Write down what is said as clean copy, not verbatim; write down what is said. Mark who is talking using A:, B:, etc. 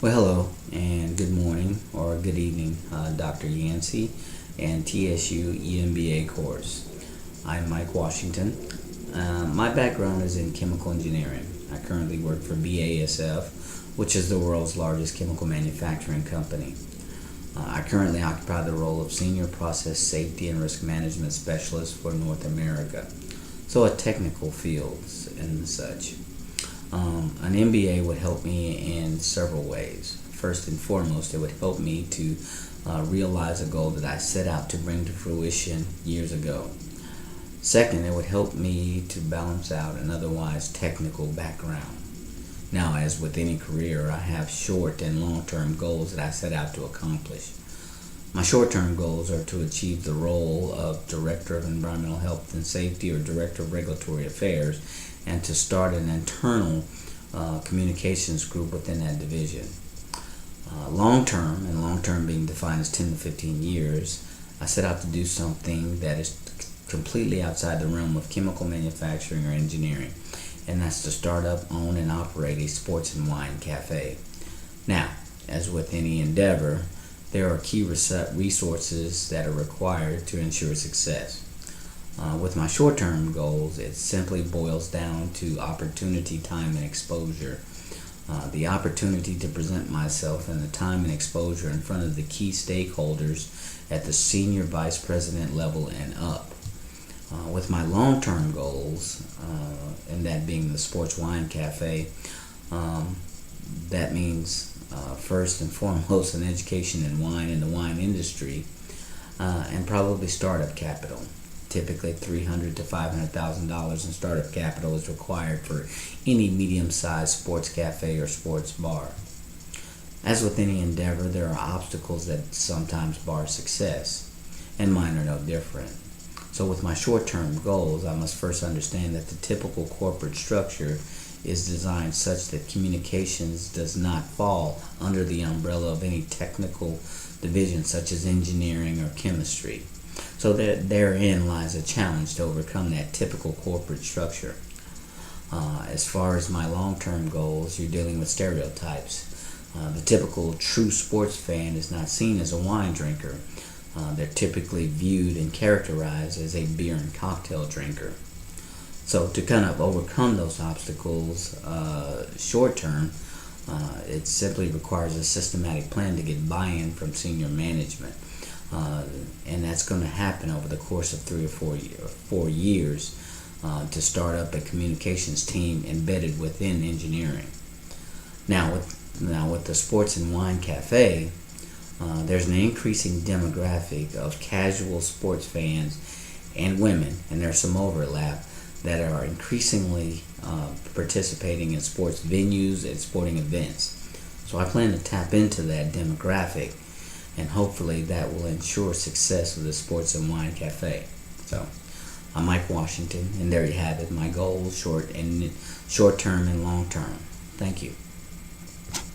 A: Well, hello and good morning or good evening, Dr. Yancey and TSU EMBA course. I'm Mike Washington. My background is in chemical engineering. I currently work for BASF, which is the world's largest chemical manufacturing company. I currently occupy the role of Senior Process Safety and Risk Management Specialist for North America, so a technical field and such. An MBA would help me in several ways. First and foremost, it would help me to realize a goal that I set out to bring to fruition years ago. Second, it would help me to balance out an otherwise technical background. Now, as with any career, I have short and long-term goals that I set out to accomplish. My short-term goals are to achieve the role of Director of Environmental Health and Safety or Director of Regulatory Affairs and to start an internal communications group within that division. Long-term, and long-term being defined as 10 to 15 years, I set out to do something that is completely outside the realm of chemical manufacturing or engineering, and that's to start up, own, and operate a sports and wine cafe. Now, as with any endeavor, there are key resources that are required to ensure success. With my short-term goals, it simply boils down to opportunity, time, and exposure. The opportunity to present myself and the time and exposure in front of the key stakeholders at the senior vice president level and up. With my long-term goals, and that being the sports wine cafe, that means first and foremost an education in wine and the wine industry, and probably startup capital. Typically $300,000 to $500,000 in startup capital is required for any medium-sized sports cafe or sports bar. As with any endeavor, there are obstacles that sometimes bar success, and mine are no different. So with my short-term goals, I must first understand that the typical corporate structure is designed such that communications does not fall under the umbrella of any technical division such as engineering or chemistry. So therein lies a challenge to overcome that typical corporate structure. As far as my long-term goals, you're dealing with stereotypes. The typical true sports fan is not seen as a wine drinker. They're typically viewed and characterized as a beer and cocktail drinker. So to kind of overcome those obstacles short-term, it simply requires a systematic plan to get buy-in from senior management. And that's going to happen over the course of 3 or 4 years to start up a communications team embedded within engineering. Now with the sports and wine cafe, there's an increasing demographic of casual sports fans and women, and there's some overlap, that are increasingly participating in sports venues and sporting events. So I plan to tap into that demographic, and hopefully that will ensure success of the Sports and Wine Cafe. So I'm Mike Washington, and there you have it, my goals, short-term and long-term. Thank you.